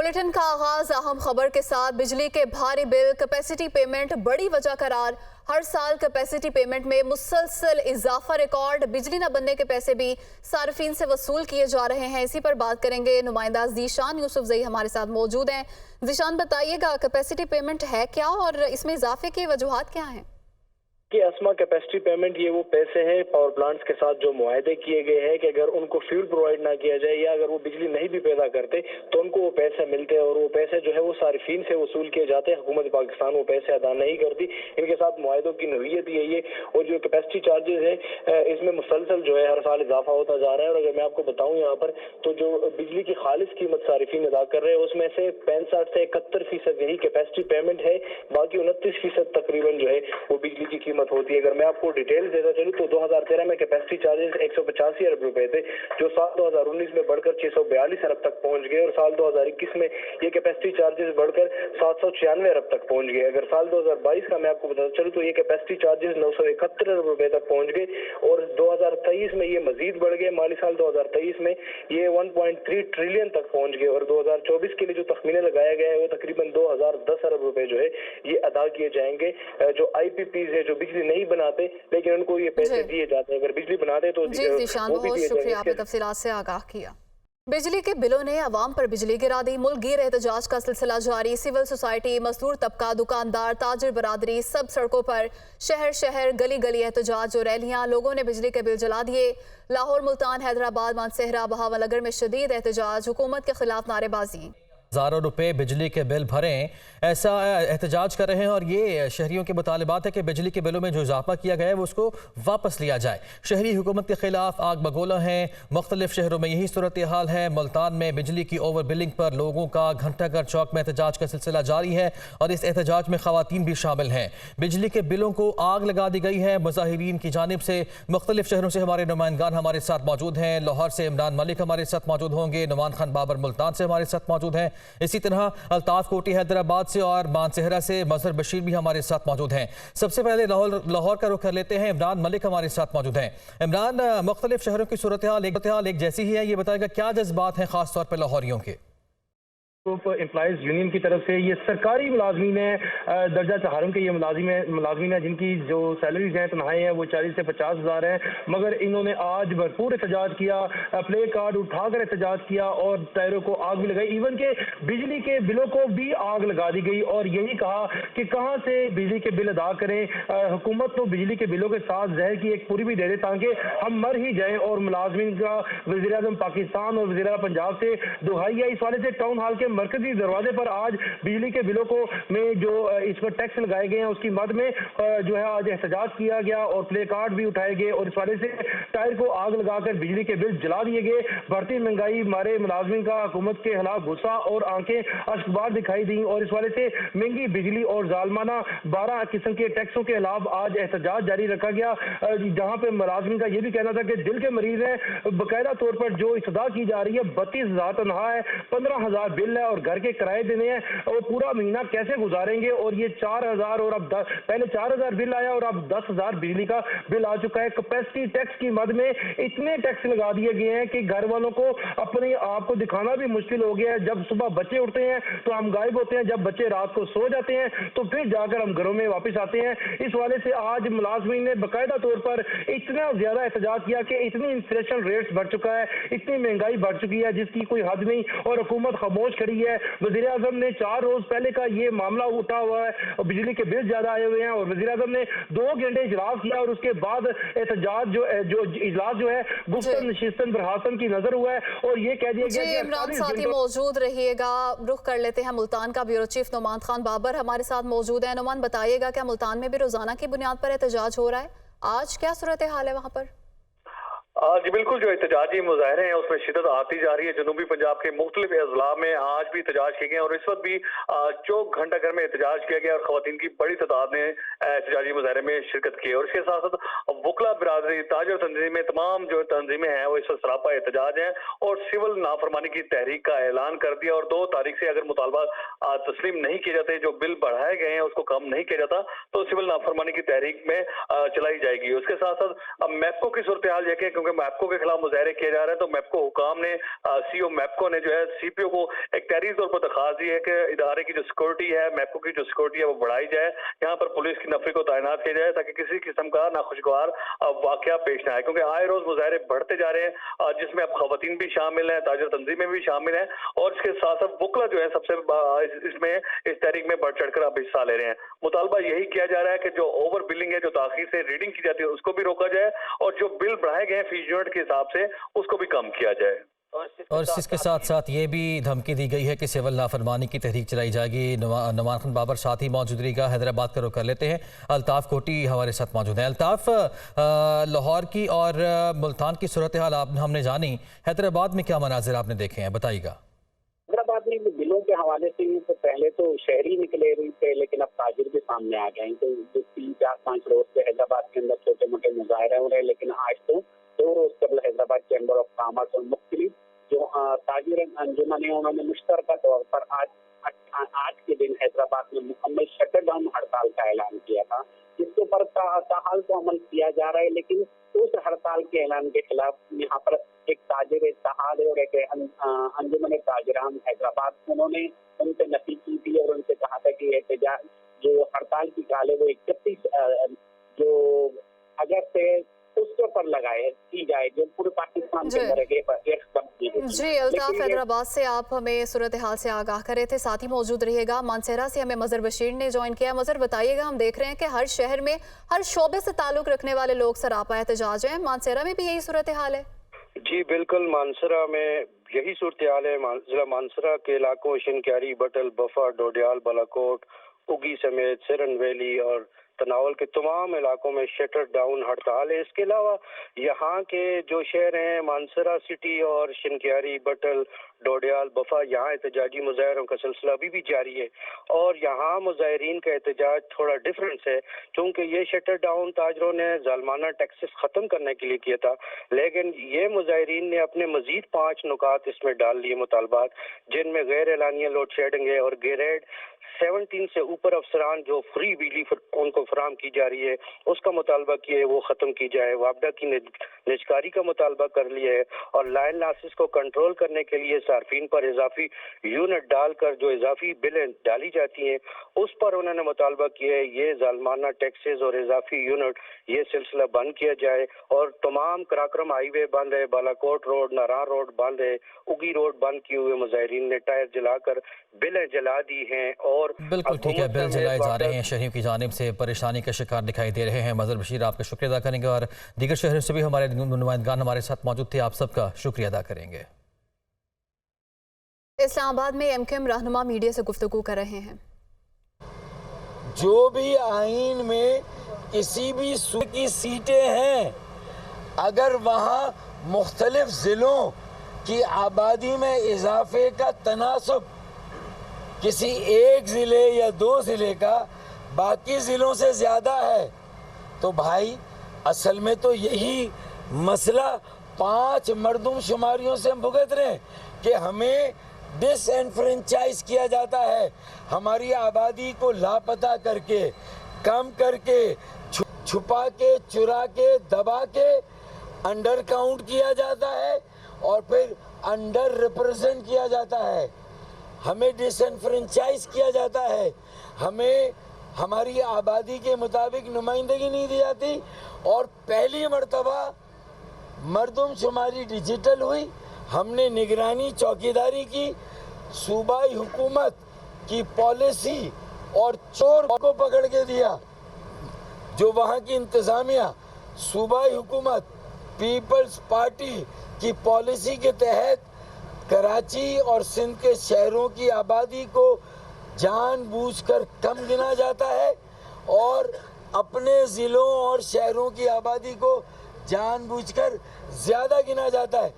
Bulletin का आगाज अहम खबर के साथ। बिजली के भारी बिल, कैपेसिटी पेमेंट बड़ी वजह करार। हर साल कैपेसिटी पेमेंट में मुसलसल इजाफा रिकॉर्ड। बिजली न बनने के पैसे भी सार्फिन से वसूल किए जा रहे हैं। इसी पर बात करेंगे। नुमाइंदा ज़ीशान यूसुफजई हमारे साथ मौजूद हैं। ज़ीशान, बताइएगा कैपेसिटी पेमेंट है क्या और इसमें इजाफे की वजूहात क्या हैं? कि अस्मा कैपेसिटी पेमेंट ये वो पैसे हैं पावर प्लांट्स के साथ जो मुआहदे किए गए हैं कि अगर उनको फ्यूल प्रोवाइड ना किया जाए या अगर वो बिजली नहीं भी पैदा करते तो उनको वो पैसे मिलते हैं और वो पैसे जो है वो सार्फिन से वसूल किए जाते हैं। हुकूमत पाकिस्तान वो पैसे अदा नहीं करती। इनके साथ मुआहदों की नोयत ही है ये। और जो कैपेसिटी चार्जेस है इसमें मुसलसल जो है हर साल इजाफा होता जा रहा है। और अगर मैं आपको बताऊं यहाँ पर तो जो बिजली की खालिश कीमत सार्फिन अदा कर रहे हैं उसमें से 65 से 71% यही कैपेसिटी पेमेंट है। बाकी 29% तकरीबन जो है वो बिजली की कीमत होती है। अगर मैं आपको डिटेल देता चलूं तो 2013 में कैपेसिटी चार्जेस 185 अरब रुपए थे जो साल 2019 में बढ़कर 642 अरब तक पहुंच गए और साल 2021 में ये कैपेसिटी चार्जेस बढ़कर 796 अरब तक पहुंच गए। अगर साल 2022 का मैं आपको बताता चलूं तो ये कैपेसिटी चार्जेस 971 अरब रुपए तक पहुंच गए और 2023 में ये मजीद बढ़ गए। माली साल 2023 में ये 1.3 ट्रिलियन तक पहुंच गए और 2024 के लिए जो तखमीने लगाया गया है वो तकरीबन 2010 अरब रुपए जो है ये अदा किए जाएंगे। जो IPPs है जो बिजली नहीं बनाते लेकिन उनको ये पैसे दिए जाते हैं। अगर बिजली बनाते तो जी ज़ीशान, बहुत शुक्रिया, आपने तफसीलात से आगाह किया। बिजली के बिलों ने अवाम पर बिजली गिरा दी। मुल्क गिर एहतजाज का सिलसिला जारी। सिविल सोसाइटी, मजदूर तबका, दुकानदार, ताजिर बरादरी सब सड़कों पर। शहर शहर गली गली एहतजाज और रैलियां। लोगों ने बिजली के बिल जला दिए। लाहौर, मुल्तान, हैदराबाद, मानसेहरा, बहावलनगर में शदीद एहतजाज। हुकूमत के खिलाफ नारेबाजी। हज़ारों रुपए बिजली के बिल भरें, ऐसा एहतजाज कर रहे हैं और ये शहरियों के मुतालबात है कि बिजली के बिलों में जो इजाफा किया गया है वो उसको वापस लिया जाए। शहरी हुकूमत के खिलाफ आग बगोला हैं। मुख्तलिफ शहरों में यही सूरत हाल है। मुल्तान में बिजली की ओवर बिलिंग पर लोगों का घंटाघर चौक में एहतजाज का सिलसिला जारी है और इस एहतजाज में खवातीन भी शामिल हैं। बिजली के बिलों को आग लगा दी गई है मुजाहिरीन की जानिब से। मुख्तलिफ शहरों से हमारे नुमाइंदान हमारे साथ मौजूद हैं। लाहौर से इमरान मलिक हमारे साथ मौजूद होंगे। नुमान खान बाबर मुल्तान से हमारे साथ मौजूद हैं। इसी तरह अल्ताफ कोटी हैदराबाद से और मानसेहरा से मजहर बशीर भी हमारे साथ मौजूद हैं। सबसे पहले लाहौर का रुख कर लेते हैं। इमरान मलिक हमारे साथ मौजूद हैं। इमरान, मुख्तलिफ शहरों की सूरत हाल एक जैसी ही है, ये बताएगा क्या जज्बात हैं खास तौर पर लाहौरियों के? ग्रुप एम्प्लॉइज यूनियन की तरफ से ये सरकारी मुलाजमीन है, दर्जा चहारम के ये मुलाजमीन है जिनकी जो सैलरीज हैं तनहाई हैं वो 40 से 50 हज़ार हैं। मगर इन्होंने आज भरपूर एहतजाज किया, प्ले कार्ड उठाकर एहतजाज किया और टायरों को आग भी लगाई। इवन के बिजली के बिलों को भी आग लगा दी गई और यही कहा कि कहाँ से बिजली के बिल अदा करें। हुकूमत तो बिजली के बिलों के साथ जहर की एक पूरी भी दे दे ताकि हम मर ही जाएं। और मुलाजमीन का वज़ीर आज़म पाकिस्तान और वज़ीर आज़म पंजाब से दुहाई है। इस वाले से टाउन हॉल के मरकजी दरवाजे पर आज बिजली के बिलों को में जो इस पर टैक्स लगाए गए हैं उसकी मद में जो है आज एहतजाज किया गया और प्ले कार्ड भी उठाए गए और इस वाले से टायर को आग लगाकर बिजली के बिल जला दिए गए। बढ़ती महंगाई मारे मुलाजमीन का हुकूमत के खिलाफ गुस्सा और आंखें अश्कबार दिखाई दी और इस वाले से महंगी बिजली और जालमाना 12 किस्म के टैक्सों के खिलाफ आज एहतजाज जारी रखा गया। जहाँ पे मुलाजमीन का यह भी कहना था कि दिल के मरीज है, बाकायदा तौर पर जो इस्तदा की जा रही है 32,000 तनख्वाह है, 15,000 बिल है और घर के किराए देने हैं और पूरा महीना कैसे गुजारेंगे। और ये 4,000 और अब पहले 4,000 बिल आया और अब 10,000 बिजली का बिल आ चुका है। कैपेसिटी टैक्स की मद में इतने टैक्स लगा दिए गए हैं कि घर वालों को अपने आप को दिखाना भी मुश्किल हो गया है। जब सुबह बच्चे उठते हैं तो हम गायब होते हैं, जब बच्चे रात को सो जाते हैं तो फिर जाकर हम घरों में वापस आते हैं। इस वाले से आज मुलाजमीन ने बाकायदा तौर पर इतना ज्यादा एहतजाज किया कि इतनी इन्फ्लेशन रेट्स बढ़ चुका है, इतनी महंगाई बढ़ चुकी है जिसकी कोई हद नहीं और हुकूमत खामोश खड़ी है। वज़ीर आज़म ने 4 रोज पहले का ये मामला उठा हुआ है और बिजली के बिल ज्यादा आए हुए हैं और वज़ीर आज़म ने 2 घंटे इजलास किया और उसके बाद एहतजाज जो इजलास जो है गुफ्तन नशिस्तन बरहासन की नजर हुआ है और ये कह दिया गया। इमरान साथी मौजूद रहिएगा। रुख कर लेते हैं मुल्तान का। ब्यूरो चीफ नुमान खान बाबर हमारे साथ मौजूद है। नुमान, बताइएगा क्या मुल्तान में भी रोजाना की बुनियाद पर एहतजाज हो रहा है? आज क्या सूरत हाल है वहाँ पर? जी बिल्कुल, जो एहतजाजी मुजाहरे हैं उसमें शिदत आती जा रही है। जनूबी पंजाब के मुख्तलिफ अजला में आज भी एहतजाज किए गए और इस वक्त भी चौक घंटा घर में एहतजाज किया गया और खवातीन की बड़ी तादाद ने एहतजाजी मुजाहरे में शिरकत की और इसके साथ साथ वकला बिरादरी, ताजर तंजीमें, तमाम जो तंजीमें हैं वो इस वक्त सरापा एहतजाज हैं और सिविल नाफरमानी की तहरीक का ऐलान कर दिया और 2 तारीख से अगर मुतालबा तस्लीम नहीं किए जाते, जो बिल बढ़ाए गए हैं उसको कम नहीं किया जाता तो सिविल नाफरमानी की तहरीक में चलाई जाएगी। उसके साथ साथ मैप्को की सूरत हाल यह क्योंकि मैप्को के खिलाफ मुजाहरे किए जा रहे हैं तो मैप्को हुकाम ने सीईओ मैप्को ने जो है सीपीओ को एक शहरी तौर पर दरखास्त दी है कि इदारे की जो सिक्योरिटी है, मैपो की जो सिक्योरिटी है वो बढ़ाई जाए, यहाँ पर पुलिस की नफरी को तैनात किया जाए ताकि किसी किस्म का नाखुशगवार वाकया पेश ना आए, क्योंकि आए रोज मुजाहरे बढ़ते जा रहे हैं जिसमें अब खवातीन भी शामिल हैं, ताजर तंजीमें भी शामिल हैं और इसके साथ साथ वकला जो है सबसे इसमें इस तहरीक में बढ़ चढ़कर अब हिस्सा ले रहे हैं। मुतालबा यही किया जा रहा है कि जो ओवर बिलिंग है, जो ताखीर से रीडिंग की जाती है, उसको भी रोका जाए और जो बिल बढ़ाए गए हैं फीस यूनिट के हिसाब से उसको भी कम किया जाए। और इसके साथ साथ ये भी धमकी दी गई है कि सिविल नाफरमानी की तहरीक चलाई जाएगी। नुमान खान बाबर साथ ही मौजूद रहेगा। हैदराबाद का रुख कर लेते हैं, अल्ताफ़ कोटी हमारे साथ मौजूद हैं। अल्ताफ़, लाहौर की और मुल्तान की सूरत हाल हमने जानी, हैदराबाद में क्या मनाजिर आपने देखे हैं, बताइएगा। हैदराबाद में बिलों के हवाले से तो पहले तो शहरी निकले रही थे, लेकिन अब ताजिर भी सामने आ गए हैं। तो जो 3-4-5 रोज से हैदराबाद के अंदर छोटे मोटे मुजाहरे हो रहे हैं, लेकिन आज तो 2 रोज कबल हैदराबाद चैम्बर ऑफ कॉमर्स और मुख्तलिफ जो ताजिर अंजुमन है उन्होंने मुश्तरका तौर पर आज के दिन हैदराबाद में मुकम्मल शटर डाउन हड़ताल का ऐलान किया था, जिसके ऊपर ताहाल तो अमल किया जा रहा है। लेकिन उस हड़ताल के ऐलान के खिलाफ यहाँ पर एक ताजिर इत्तेहाद है और एक अंजुमन ताजिरान हैदराबाद, उन्होंने उनसे नफी की थी और उनसे कहा था कि एहतजाज जो हड़ताल की काल है वो 31 जो अगस्त है उसके ऊपर लगाए की जाए, जो पूरे पाकिस्तान के अंदर जी। अल्ताफ, हैदराबाद से आप हमें सूरत हाल से आगाह करे थे, साथ ही मौजूद रहिएगा। मानसेरा से हमें मजहर बशीर ने ज्वाइन किया। मजहर, बताइएगा, हम देख रहे हैं कि हर शहर में हर शोबे से ताल्लुक रखने वाले लोग सरापा एहतजाज हैं, मानसेरा में भी यही सूरत हाल है? जी बिल्कुल, मानसरा में यही सूरत हाल है। जिला मानसरा के इलाकों शिनक्यारी, बटल, बफा, डोडियाल, बालाकोट, उगी समेत सिरन वैली और तनावल के तमाम इलाकों में शटर डाउन हड़ताल है। इसके अलावा यहाँ के जो शहर हैं मानसरा सिटी और शिनक्यारी, बटल, डोडियाल, बफा, यहाँ एहतजाजी मुजाहरों का सिलसिला अभी भी जारी है और यहाँ मुजाहरीन का एहतजाज थोड़ा डिफरेंस है, क्योंकि ये शटर डाउन ताजरों ने जालमाना टैक्सेस ख़त्म करने के लिए किया था, लेकिन ये मुजाहरीन ने अपने मजीद 5 नुकात इसमें डाल लिए मुतालबात, जिनमें गैर एलानिया लोड शेडिंग है और ग्रेड 17 से ऊपर अफसरान जो फ्री बिजली उनको फराम की जा रही है उसका मुतालबा किया है वो ख़त्म की जाए। वापडा की निजकारी का मुतालबा कर लिया है और लाइन लॉसेस को कंट्रोल करने के लिए सार्फिन पर इजाफी यूनिट डालकर जो इजाफी बिलें डाली जाती हैं उस पर उन्होंने मुतालबा किया है ये जालमाना टैक्सेस और इजाफी यूनिट ये सिलसिला बंद किया जाए और तमाम कराक्रम हाईवे बंद है, बालाकोट रोड, नारार रोड बंद है, उगी रोड बंद किए हुए मुजाहिरीन ने टायर जलाकर बिलें जला दी हैं और बिल्कुल ठीक है, बिल जलाए जा रहे हैं। शहरियों की जानिब से परेशानी का शिकार दिखाई दे रहे हैं। मजहर बशीर, आपका शुक्रिया अदा करेंगे और दीगर शहरों से भी हमारे नुमाइंदगान हमारे साथ मौजूद थे, आप सबका शुक्रिया अदा करेंगे। इस्लामाबाद में एमकेएम रहनुमा मीडिया से गुफ्तगू कर रहे हैं। जो भी आईन में किसी भी सूबे की सीटें हैं, अगर वहाँ मुख्तलिफ ज़िलों की आबादी में इजाफे का तनासब किसी एक ज़िले या 2 ज़िले का बाकी ज़िलों से ज़्यादा है तो भाई असल में तो यही मसला 5 मरदमशुमारियों से हम भुगत रहे हैं कि हमें डिसएनफ्रेंचाइज किया जाता है, हमारी आबादी को लापता करके, कम करके, छुपा के, चुरा के, दबा के अंडर काउंट किया जाता है और फिर अंडर रिप्रेजेंट किया जाता है, हमें डिसएनफ्रेंचाइज किया जाता है, हमें हमारी आबादी के मुताबिक नुमाइंदगी नहीं दी जाती। और पहली मर्तबा मरदमशुमारी डिजिटल हुई, हमने निगरानी चौकीदारी की, सूबाई हुकूमत की पॉलिसी और चोर को पकड़ के दिया, जो वहाँ की इंतज़ामिया सूबाई हुकूमत पीपल्स पार्टी की पॉलिसी के तहत कराची और सिंध के शहरों की आबादी को जानबूझकर कम गिना जाता है और अपने ज़िलों और शहरों की आबादी को जानबूझकर ज़्यादा गिना जाता है।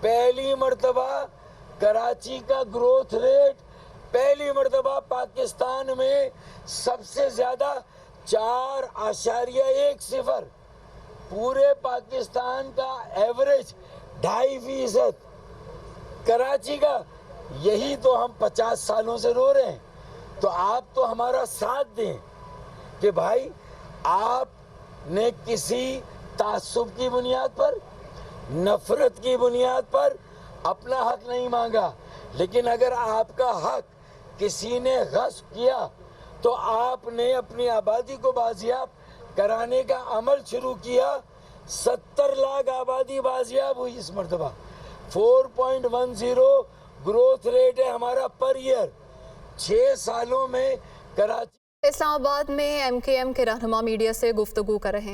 पहली मर्तबा कराची का ग्रोथ रेट, पहली मर्तबा पाकिस्तान में सबसे ज़्यादा 4.10, पूरे पाकिस्तान का एवरेज 2.5%, कराची का यही तो हम 50 सालों से रो रहे हैं। तो आप तो हमारा साथ दें कि भाई आपने किसी तासुब की बुनियाद पर, नफरत की बुनियाद पर अपना हक नहीं मांगा, लेकिन अगर आपका हक किसी ने गस्ब किया तो आपने अपनी आबादी को बाजियाब कराने का अमल शुरू किया। 70 लाख आबादी बाजियाब हुई इस मरतबा। 4.10 ग्रोथ रेट है हमारा पर ईयर। 6 सालों में कराची। इस्लामाबाद में MKM के रहनुमा मीडिया से गुफ्तगू कर रहे हैं।